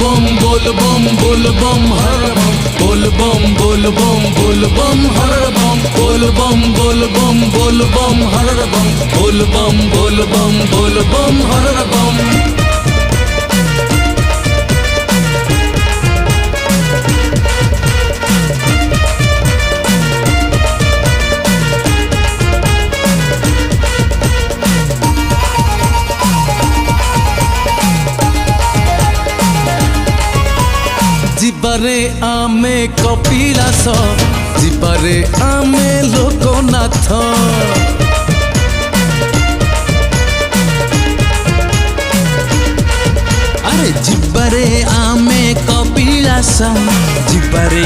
बम बोल बम बोल बम हर बम बोल बम बोल बम बोल बम हर बम बोल बम बोल बम बोल बम हर बम बोल बम बोल बम बोल बम हर बम। जिबारे आमे कपिलास जिबारे आमे लोकनाथ अरे जिबारे आमे कपिलास जिबारे